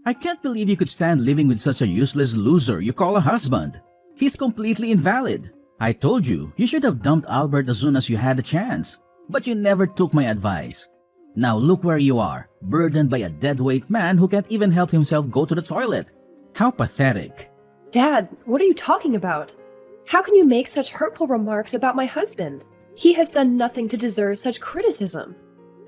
I can't believe you could stand living with such a useless loser you call a husband. He's completely invalid. I told you, you should have dumped Albert as soon as you had a chance. But you never took my advice. Now look where you are, burdened by a deadweight man who can't even help himself go to the toilet. How pathetic. Dad, what are you talking about? How can you make such hurtful remarks about my husband? He has done nothing to deserve such criticism.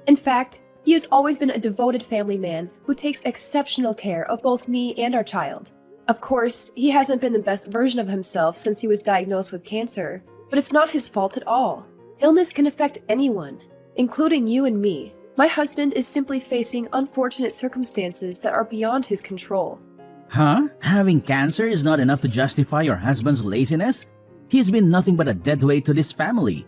In fact, he has always been a devoted family man who takes exceptional care of both me and our child. Of course, he hasn't been the best version of himself since he was diagnosed with cancer, but it's not his fault at all. Illness can affect anyone, including you and me. My husband is simply facing unfortunate circumstances that are beyond his control. Huh? Having cancer is not enough to justify your husband's laziness? He's been nothing but a deadweight to this family.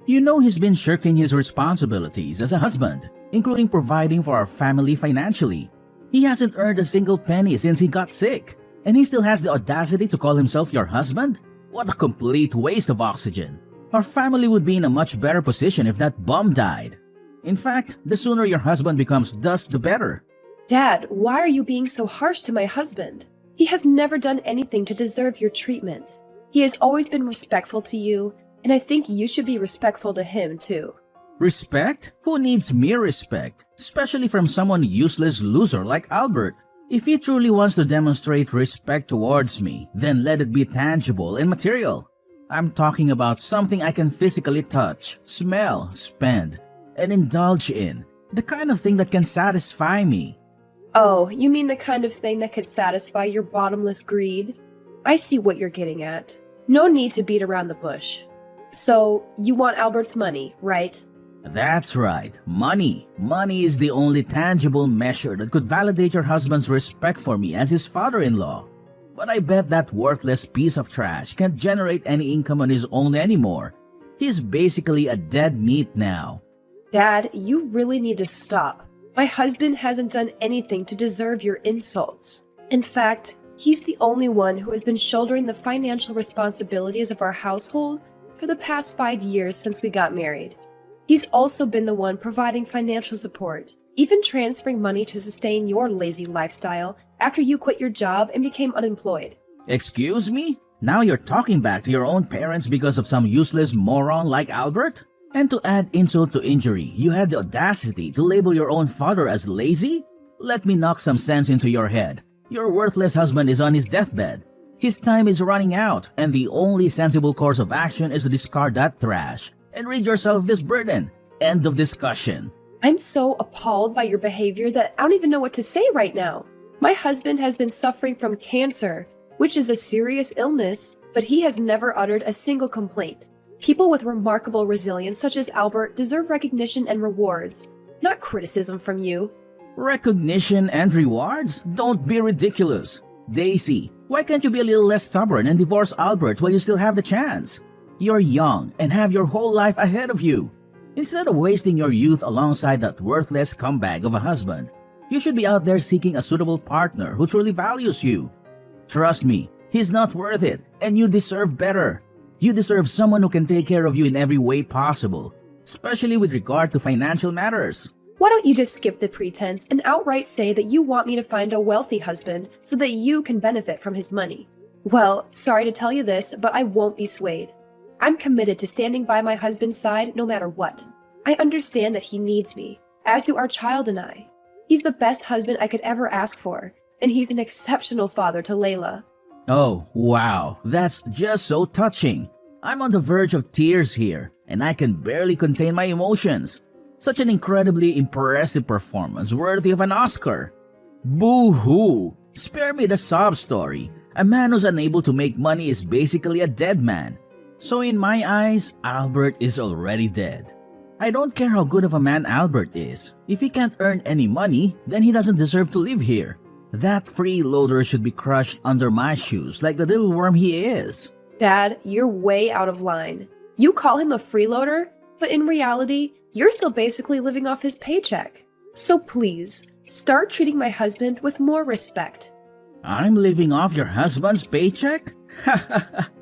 You know he's been shirking his responsibilities as a husband, including providing for our family financially. He hasn't earned a single penny since he got sick, and he still has the audacity to call himself your husband? What a complete waste of oxygen. Our family would be in a much better position if that bum died. In fact, the sooner your husband becomes dust, the better. Dad, why are you being so harsh to my husband? He has never done anything to deserve your treatment. He has always been respectful to you, and I think you should be respectful to him too. Respect? Who needs mere respect? Especially from someone useless loser like Albert. If he truly wants to demonstrate respect towards me, then let it be tangible and material. I'm talking about something I can physically touch, smell, spend, and indulge in. The kind of thing that can satisfy me. Oh, you mean the kind of thing that could satisfy your bottomless greed? I see what you're getting at. No need to beat around the bush. So, you want Albert's money, right? That's right. Money. Money is the only tangible measure that could validate your husband's respect for me as his father-in-law. But I bet that worthless piece of trash can't generate any income on his own anymore. He's basically a dead meat now. Dad, you really need to stop. My husband hasn't done anything to deserve your insults. In fact, he's the only one who has been shouldering the financial responsibilities of our household for the past 5 years since we got married. He's also been the one providing financial support, even transferring money to sustain your lazy lifestyle after you quit your job and became unemployed. Excuse me? Now you're talking back to your own parents because of some useless moron like Albert? And to add insult to injury, you had the audacity to label your own father as lazy? Let me knock some sense into your head. Your worthless husband is on his deathbed. His time is running out, and the only sensible course of action is to discard that trash and rid yourself of this burden. End of discussion. I'm so appalled by your behavior that I don't even know what to say right now. My husband has been suffering from cancer, which is a serious illness, but he has never uttered a single complaint. People with remarkable resilience such as Albert deserve recognition and rewards, not criticism from you. Recognition and rewards? Don't be ridiculous. Daisy, why can't you be a little less stubborn and divorce Albert while you still have the chance? You're young and have your whole life ahead of you. Instead of wasting your youth alongside that worthless scumbag of a husband, you should be out there seeking a suitable partner who truly values you. Trust me, he's not worth it, and you deserve better. You deserve someone who can take care of you in every way possible, especially with regard to financial matters. Why don't you just skip the pretense and outright say that you want me to find a wealthy husband so that you can benefit from his money? Well, sorry to tell you this, but I won't be swayed. I'm committed to standing by my husband's side no matter what. I understand that he needs me, as do our child and I. He's the best husband I could ever ask for, and he's an exceptional father to Layla. Oh, wow, that's just so touching. I'm on the verge of tears here, and I can barely contain my emotions. Such an incredibly impressive performance worthy of an Oscar. Boo-hoo! Spare me the sob story. A man who's unable to make money is basically a dead man. So in my eyes, Albert is already dead. I don't care how good of a man Albert is. If he can't earn any money, then he doesn't deserve to live here. That freeloader should be crushed under my shoes like the little worm he is. Dad, you're way out of line. You call him a freeloader, but in reality, you're still basically living off his paycheck. So please, start treating my husband with more respect. I'm living off your husband's paycheck?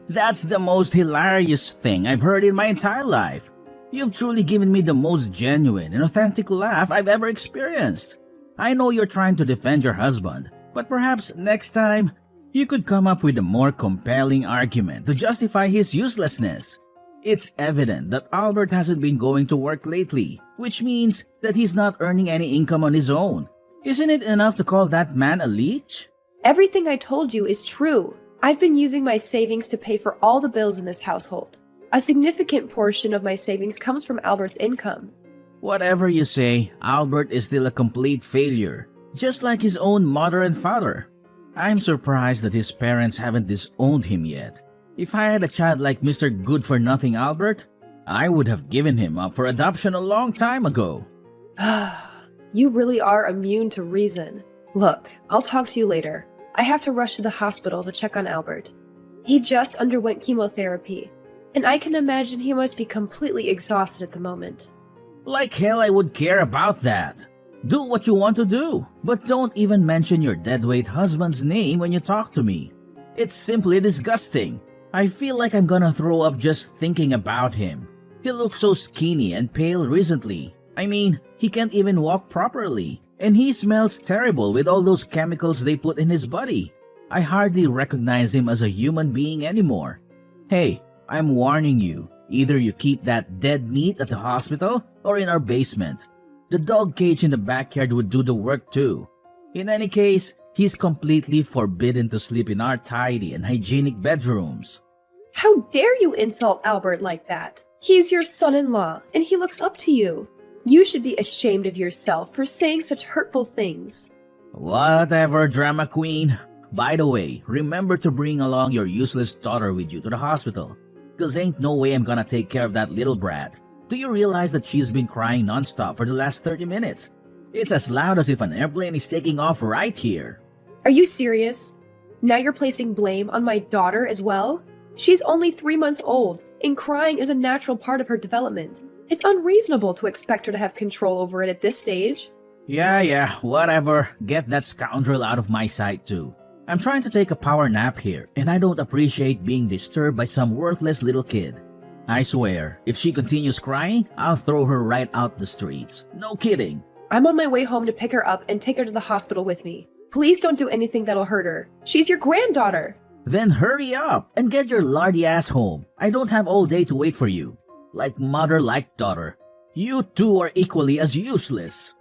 That's the most hilarious thing I've heard in my entire life. You've truly given me the most genuine and authentic laugh I've ever experienced. I know you're trying to defend your husband, But perhaps next time, you could come up with a more compelling argument to justify his uselessness. It's evident that Albert hasn't been going to work lately, which means that he's not earning any income on his own. Isn't it enough to call that man a leech? Everything I told you is true. I've been using my savings to pay for all the bills in this household. A significant portion of my savings comes from Albert's income. Whatever you say, Albert is still a complete failure, just like his own mother and father. I'm surprised that his parents haven't disowned him yet. If I had a child like Mr. Good-for-Nothing Albert, I would have given him up for adoption a long time ago. You really are immune to reason. Look, I'll talk to you later. I have to rush to the hospital to check on Albert. He just underwent chemotherapy, and I can imagine he must be completely exhausted at the moment. Like hell I would care about that. Do what you want to do, but don't even mention your deadweight husband's name when you talk to me. It's simply disgusting. I feel like I'm gonna throw up just thinking about him. He looks so skinny and pale recently. I mean, he can't even walk properly. And he smells terrible with all those chemicals they put in his body. I hardly recognize him as a human being anymore. Hey, I'm warning you. Either you keep that dead meat at the hospital or in our basement. The dog cage in the backyard would do the work too. In any case, he's completely forbidden to sleep in our tidy and hygienic bedrooms. How dare you insult Albert like that? He's your son-in-law, and he looks up to you. You should be ashamed of yourself for saying such hurtful things. Whatever, drama queen. By the way, remember to bring along your useless daughter with you to the hospital. Cause ain't no way I'm gonna take care of that little brat. Do you realize that she's been crying nonstop for the last 30 minutes? It's as loud as if an airplane is taking off right here. Are you serious? Now you're placing blame on my daughter as well? She's only 3 months old, and crying is a natural part of her development. It's unreasonable to expect her to have control over it at this stage. Yeah, whatever. Get that scoundrel out of my sight too. I'm trying to take a power nap here, and I don't appreciate being disturbed by some worthless little kid. I swear, if she continues crying, I'll throw her right out the streets. No kidding. I'm on my way home to pick her up and take her to the hospital with me. Please don't do anything that'll hurt her. She's your granddaughter. Then hurry up and get your lardy ass home. I don't have all day to wait for you. Like mother, like daughter. You two are equally as useless.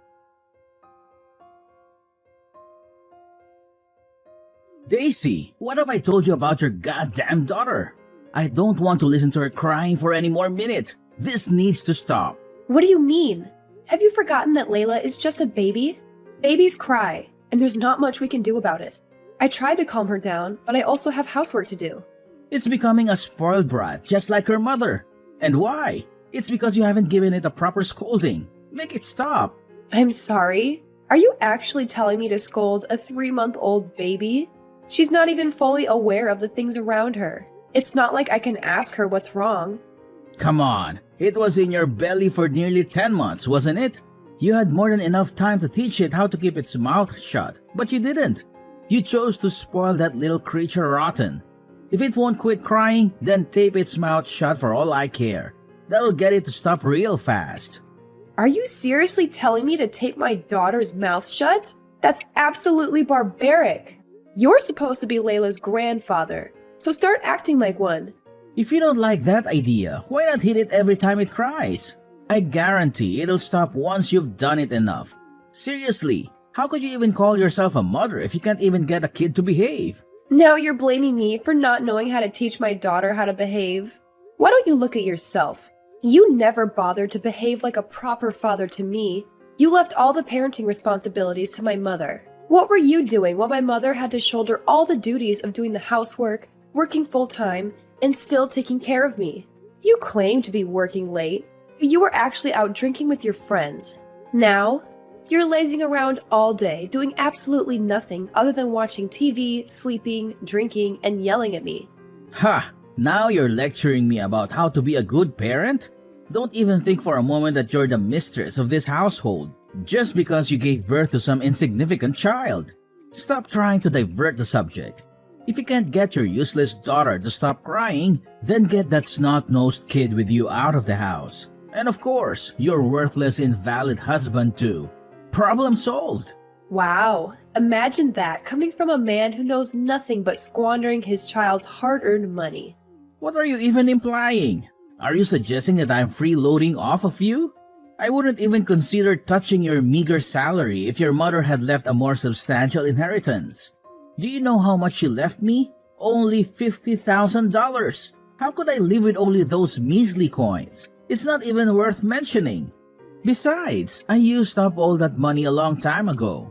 Daisy, what have I told you about your goddamn daughter? I don't want to listen to her crying for any more minute. This needs to stop. What do you mean? Have you forgotten that Layla is just a baby? Babies cry, and there's not much we can do about it. I tried to calm her down, but I also have housework to do. It's becoming a spoiled brat, just like her mother. And why? It's because you haven't given it a proper scolding. Make it stop. I'm sorry. Are you actually telling me to scold a 3-month-old baby? She's not even fully aware of the things around her. It's not like I can ask her what's wrong. Come on. It was in your belly for nearly 10 months, wasn't it? You had more than enough time to teach it how to keep its mouth shut, but you didn't. You chose to spoil that little creature rotten. If it won't quit crying, then tape its mouth shut for all I care. That'll get it to stop real fast. Are you seriously telling me to tape my daughter's mouth shut? That's absolutely barbaric. You're supposed to be Layla's grandfather, so start acting like one. If you don't like that idea, why not hit it every time it cries? I guarantee it'll stop once you've done it enough. Seriously, how could you even call yourself a mother if you can't even get a kid to behave? Now you're blaming me for not knowing how to teach my daughter how to behave. Why don't you look at yourself? You never bothered to behave like a proper father to me. You left all the parenting responsibilities to my mother. What were you doing while my mother had to shoulder all the duties of doing the housework, working full-time, and still taking care of me? You claim to be working late, but you were actually out drinking with your friends. Now, you're lazing around all day, doing absolutely nothing other than watching TV, sleeping, drinking, and yelling at me. Ha! Now you're lecturing me about how to be a good parent? Don't even think for a moment that you're the mistress of this household, just because you gave birth to some insignificant child. Stop trying to divert the subject. If you can't get your useless daughter to stop crying, then get that snot-nosed kid with you out of the house. And of course, your worthless, invalid husband too. Problem solved. Wow, Imagine that coming from a man who knows nothing but squandering his child's hard-earned money. What are you even implying? Are you suggesting that I'm freeloading off of you? I wouldn't even consider touching your meager salary if your mother had left a more substantial inheritance. Do you know how much she left me? Only $50,000. How could I live with only those measly coins? It's not even worth mentioning. Besides, I used up all that money a long time ago.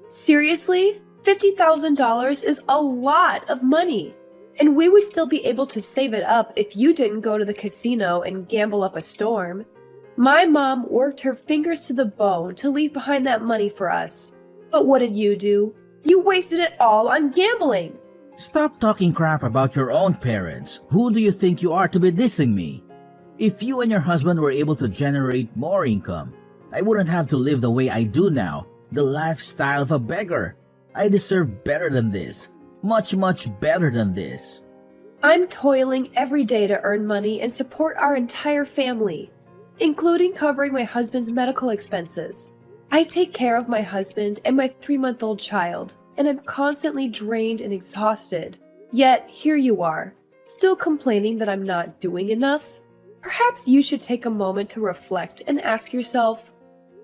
Seriously? $50,000 is a lot of money. And we would still be able to save it up if you didn't go to the casino and gamble up a storm. My mom worked her fingers to the bone to leave behind that money for us. But what did you do? You wasted it all on gambling. Stop talking crap about your own parents. Who do you think you are to be dissing me? If you and your husband were able to generate more income, I wouldn't have to live the way I do now, the lifestyle of a beggar. I deserve better than this. Much, much better than this. I'm toiling every day to earn money and support our entire family, including covering my husband's medical expenses. I take care of my husband and my 3-month-old child, and I'm constantly drained and exhausted. Yet, here you are, still complaining that I'm not doing enough? Perhaps you should take a moment to reflect and ask yourself,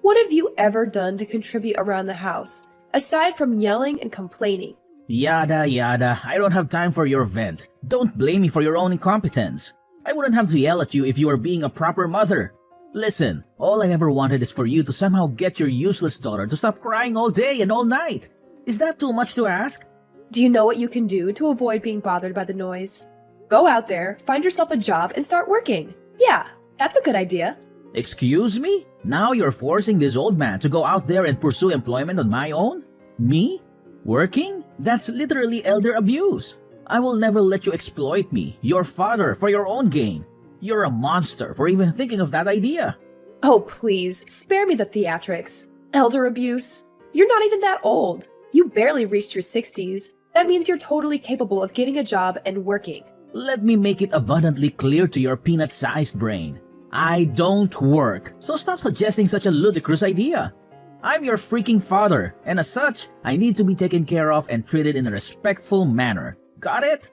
what have you ever done to contribute around the house, aside from yelling and complaining? Yada yada, I don't have time for your vent. Don't blame me for your own incompetence. I wouldn't have to yell at you if you were being a proper mother. Listen, all I ever wanted is for you to somehow get your useless daughter to stop crying all day and all night. Is that too much to ask? Do you know what you can do to avoid being bothered by the noise? Go out there, find yourself a job, and start working. Yeah, that's a good idea. Excuse me? Now you're forcing this old man to go out there and pursue employment on my own? Me? Working? That's literally elder abuse. I will never let you exploit me, your father, for your own gain. You're a monster for even thinking of that idea. Oh, please, spare me the theatrics. Elder abuse? You're not even that old. You barely reached your 60s. That means you're totally capable of getting a job and working. Let me make it abundantly clear to your peanut-sized brain. I don't work, so stop suggesting such a ludicrous idea. I'm your freaking father, and as such, I need to be taken care of and treated in a respectful manner. Got it?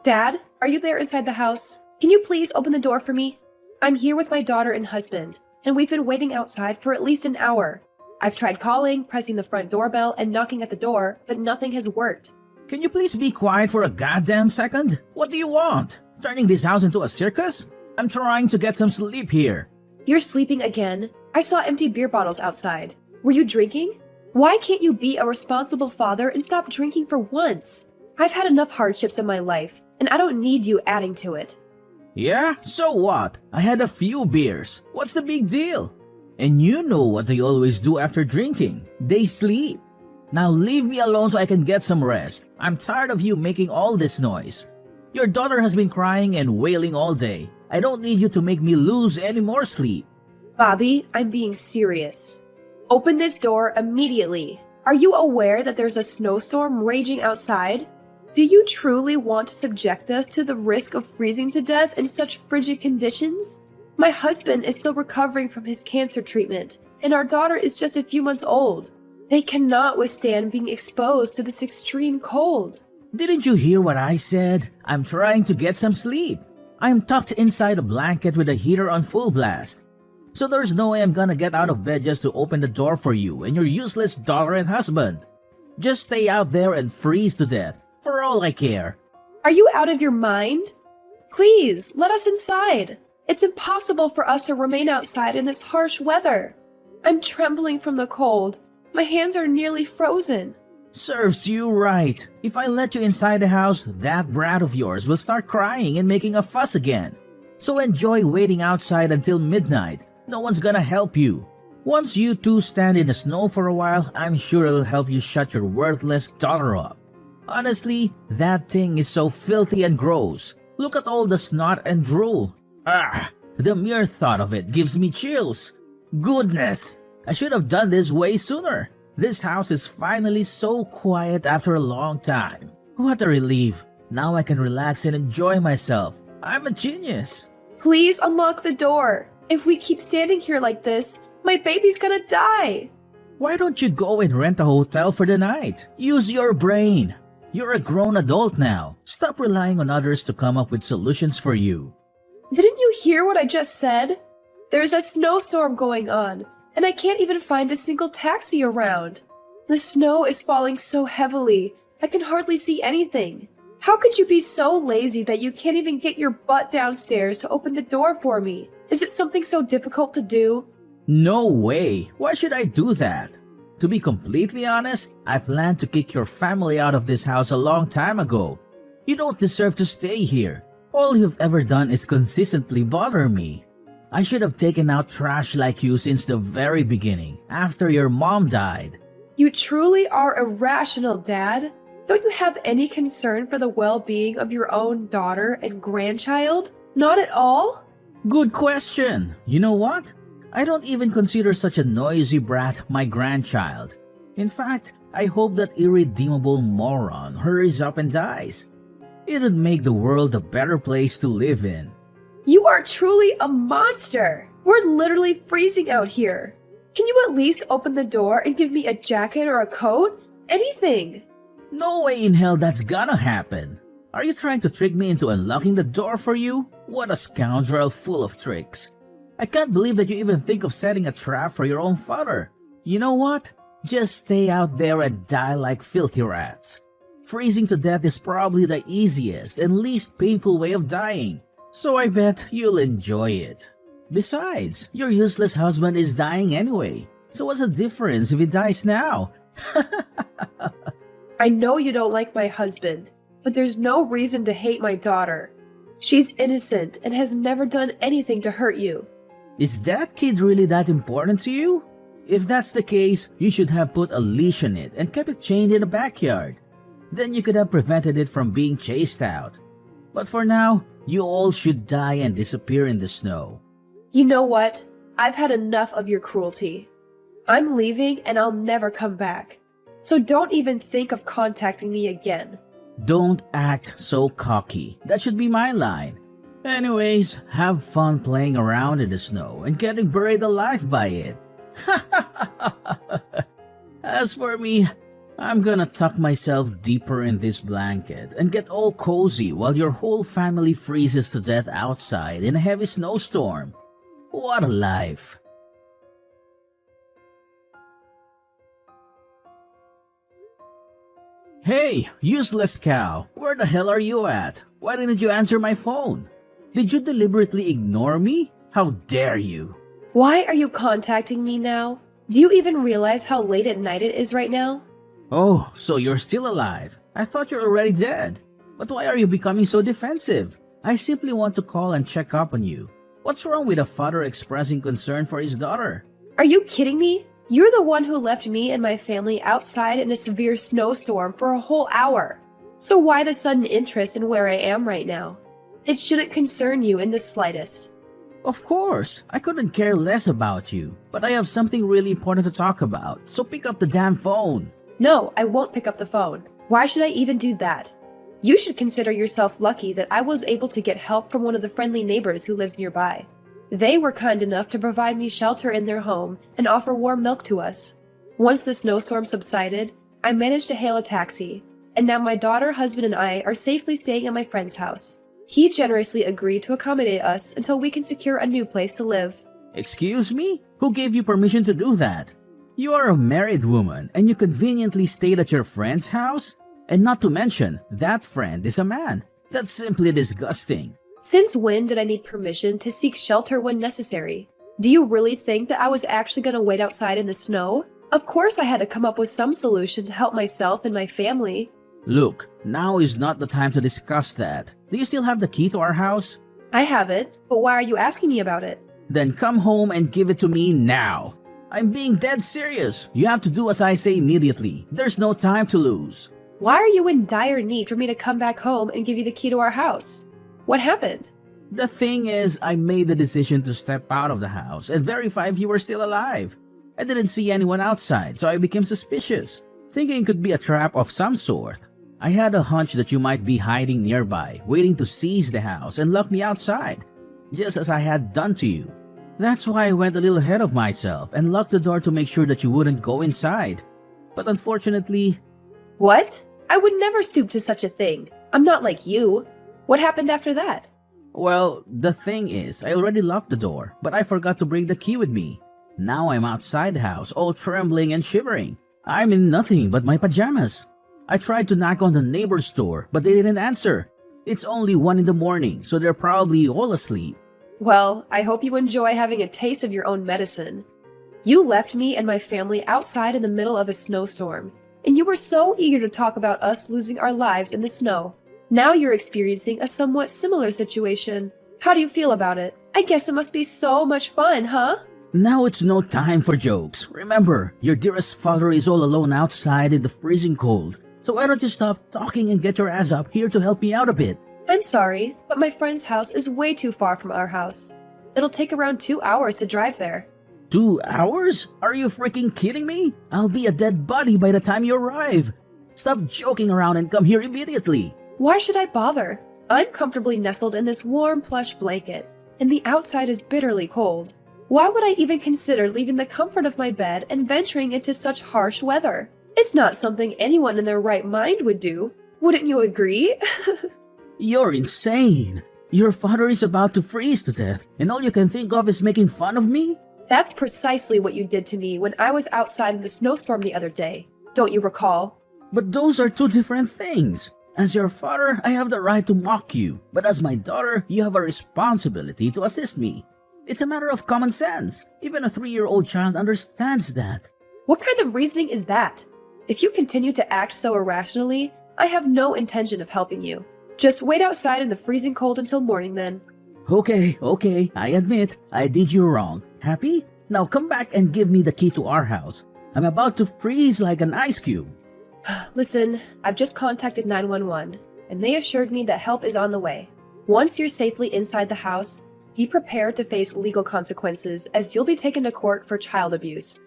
Dad, are you there inside the house? Can you please open the door for me? I'm here with my daughter and husband, and we've been waiting outside for at least an hour. I've tried calling, pressing the front doorbell, and knocking at the door, but nothing has worked. Can you please be quiet for a goddamn second? What do you want? Turning this house into a circus? I'm trying to get some sleep here. You're sleeping again? I saw empty beer bottles outside. Were you drinking? Why can't you be a responsible father and stop drinking for once? I've had enough hardships in my life, and I don't need you adding to it. Yeah? So what? I had a few beers. What's the big deal? And you know what they always do after drinking. They sleep. Now leave me alone so I can get some rest. I'm tired of you making all this noise. Your daughter has been crying and wailing all day. I don't need you to make me lose any more sleep. Bobby, I'm being serious. Open this door immediately. Are you aware that there's a snowstorm raging outside? Do you truly want to subject us to the risk of freezing to death in such frigid conditions? My husband is still recovering from his cancer treatment, and our daughter is just a few months old. They cannot withstand being exposed to this extreme cold. Didn't you hear what I said? I'm trying to get some sleep. I'm tucked inside a blanket with the heater on full blast. So there's no way I'm gonna get out of bed just to open the door for you and your useless daughter and husband. Just stay out there and freeze to death, for all I care. Are you out of your mind? Please, let us inside. It's impossible for us to remain outside in this harsh weather. I'm trembling from the cold. My hands are nearly frozen. Serves you right. If I let you inside the house, that brat of yours will start crying and making a fuss again. So enjoy waiting outside until midnight. No one's gonna help you. Once you two stand in the snow for a while, I'm sure it'll help you shut your worthless daughter up. Honestly, that thing is so filthy and gross. Look at all the snot and drool. Ah, the mere thought of it gives me chills. Goodness, I should have done this way sooner. This house is finally so quiet after a long time. What a relief. Now I can relax and enjoy myself. I'm a genius. Please unlock the door. If we keep standing here like this, my baby's gonna die. Why don't you go and rent a hotel for the night? Use your brain. You're a grown adult now. Stop relying on others to come up with solutions for you. Didn't you hear what I just said? There's a snowstorm going on, and I can't even find a single taxi around. The snow is falling so heavily, I can hardly see anything. How could you be so lazy that you can't even get your butt downstairs to open the door for me? Is it something so difficult to do? No way. Why should I do that? To be completely honest, I planned to kick your family out of this house a long time ago. You don't deserve to stay here. All you've ever done is consistently bother me. I should have taken out trash like you since the very beginning, after your mom died. You truly are irrational, Dad. Don't you have any concern for the well-being of your own daughter and grandchild? Not at all? Good question. You know what? I don't even consider such a noisy brat my grandchild. In fact, I hope that irredeemable moron hurries up and dies. It'd make the world a better place to live in. You are truly a monster! We're literally freezing out here. Can you at least open the door and give me a jacket or a coat? Anything! No way in hell that's gonna happen. Are you trying to trick me into unlocking the door for you? What a scoundrel full of tricks. I can't believe that you even think of setting a trap for your own father. You know what? Just stay out there and die like filthy rats. Freezing to death is probably the easiest and least painful way of dying, so I bet you'll enjoy it. Besides, your useless husband is dying anyway, so what's the difference if he dies now? I know you don't like my husband, but there's no reason to hate my daughter. She's innocent and has never done anything to hurt you. Is that kid really that important to you? If that's the case, you should have put a leash on it and kept it chained in the backyard. Then you could have prevented it from being chased out. But for now, you all should die and disappear in the snow. You know what? I've had enough of your cruelty. I'm leaving and I'll never come back. So don't even think of contacting me again. Don't act so cocky. That should be my line. Anyways, have fun playing around in the snow and getting buried alive by it. As for me, I'm gonna tuck myself deeper in this blanket and get all cozy while your whole family freezes to death outside in a heavy snowstorm. What a life! Hey, useless cow! Where the hell are you at? Why didn't you answer my phone? Did you deliberately ignore me? How dare you? Why are you contacting me now? Do you even realize how late at night it is right now? Oh, so you're still alive. I thought you're already dead. But why are you becoming so defensive? I simply want to call and check up on you. What's wrong with a father expressing concern for his daughter? Are you kidding me? You're the one who left me and my family outside in a severe snowstorm for a whole hour. So why the sudden interest in where I am right now? It shouldn't concern you in the slightest. Of course, I couldn't care less about you, but I have something really important to talk about, so pick up the damn phone. No, I won't pick up the phone. Why should I even do that? You should consider yourself lucky that I was able to get help from one of the friendly neighbors who lives nearby. They were kind enough to provide me shelter in their home and offer warm milk to us. Once the snowstorm subsided, I managed to hail a taxi, and now my daughter, husband, and I are safely staying at my friend's house. He generously agreed to accommodate us until we can secure a new place to live. Excuse me? Who gave you permission to do that? You are a married woman and you conveniently stayed at your friend's house? And not to mention, that friend is a man. That's simply disgusting. Since when did I need permission to seek shelter when necessary? Do you really think that I was actually going to wait outside in the snow? Of course I had to come up with some solution to help myself and my family. Look, now is not the time to discuss that. Do you still have the key to our house? I have it, but why are you asking me about it? Then come home and give it to me now. I'm being dead serious. You have to do as I say immediately. There's no time to lose. Why are you in dire need for me to come back home and give you the key to our house? What happened? The thing is, I made the decision to step out of the house and verify if you were still alive. I didn't see anyone outside, so I became suspicious, thinking it could be a trap of some sort. I had a hunch that you might be hiding nearby, waiting to seize the house and lock me outside, just as I had done to you. That's why I went a little ahead of myself and locked the door to make sure that you wouldn't go inside. But unfortunately, What? I would never stoop to such a thing. I'm not like you. What happened after that? well, the thing is, I already locked the door, but I forgot to bring the key with me. Now I'm outside the house, all trembling and shivering. I'm in nothing but my pajamas. I tried to knock on the neighbor's door, but they didn't answer. It's only 1 in the morning, so they're probably all asleep. Well, I hope you enjoy having a taste of your own medicine. You left me and my family outside in the middle of a snowstorm, and you were so eager to talk about us losing our lives in the snow. Now you're experiencing a somewhat similar situation. How do you feel about it? I guess it must be so much fun, huh? Now it's no time for jokes. Remember, your dearest father is all alone outside in the freezing cold. So why don't you stop talking and get your ass up here to help me out a bit? I'm sorry, but my friend's house is way too far from our house. It'll take around 2 hours to drive there. 2 hours? Are you freaking kidding me? I'll be a dead body by the time you arrive. Stop joking around and come here immediately. Why should I bother? I'm comfortably nestled in this warm plush blanket, and the outside is bitterly cold. Why would I even consider leaving the comfort of my bed and venturing into such harsh weather? It's not something anyone in their right mind would do. Wouldn't you agree? You're insane. Your father is about to freeze to death, and all you can think of is making fun of me? That's precisely what you did to me when I was outside in the snowstorm the other day. Don't you recall? But those are two different things. As your father, I have the right to mock you, but as my daughter, you have a responsibility to assist me. It's a matter of common sense. Even a 3-year-old child understands that. What kind of reasoning is that? If you continue to act so irrationally, I have no intention of helping you. Just wait outside in the freezing cold until morning then. Okay, I admit, I did you wrong. Happy? Now come back and give me the key to our house. I'm about to freeze like an ice cube. Listen, I've just contacted 911, and they assured me that help is on the way. Once you're safely inside the house, be prepared to face legal consequences as you'll be taken to court for child abuse,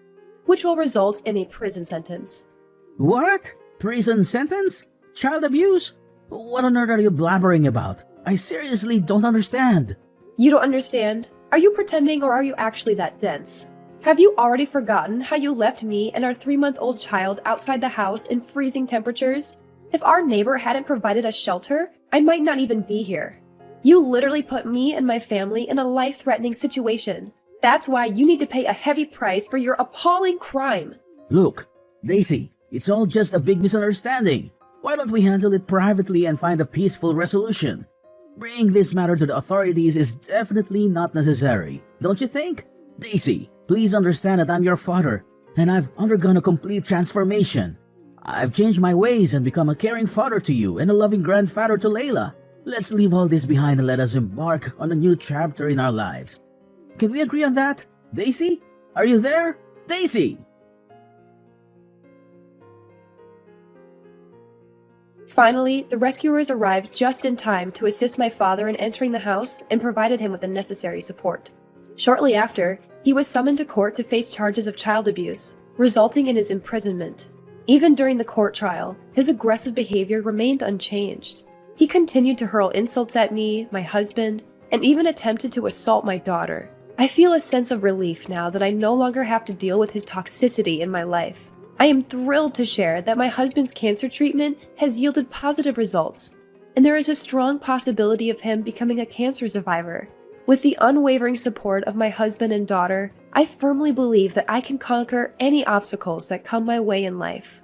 which will result in a prison sentence. What? Prison sentence? Child abuse? What on earth are you blabbering about? I seriously don't understand. You don't understand? Are you pretending or are you actually that dense? Have you already forgotten how you left me and our 3-month-old child outside the house in freezing temperatures? If our neighbor hadn't provided us shelter, I might not even be here. You literally put me and my family in a life-threatening situation. That's why you need to pay a heavy price for your appalling crime. Look, Daisy, it's all just a big misunderstanding. Why don't we handle it privately and find a peaceful resolution? Bringing this matter to the authorities is definitely not necessary, don't you think? Daisy, please understand that I'm your father, and I've undergone a complete transformation. I've changed my ways and become a caring father to you and a loving grandfather to Layla. Let's leave all this behind and let us embark on a new chapter in our lives. Can we agree on that? Daisy? Are you there? Daisy! Finally, the rescuers arrived just in time to assist my father in entering the house and provided him with the necessary support. Shortly after, he was summoned to court to face charges of child abuse, resulting in his imprisonment. Even during the court trial, his aggressive behavior remained unchanged. He continued to hurl insults at me, my husband, and even attempted to assault my daughter. I feel a sense of relief now that I no longer have to deal with his toxicity in my life. I am thrilled to share that my husband's cancer treatment has yielded positive results, and there is a strong possibility of him becoming a cancer survivor. With the unwavering support of my husband and daughter, I firmly believe that I can conquer any obstacles that come my way in life.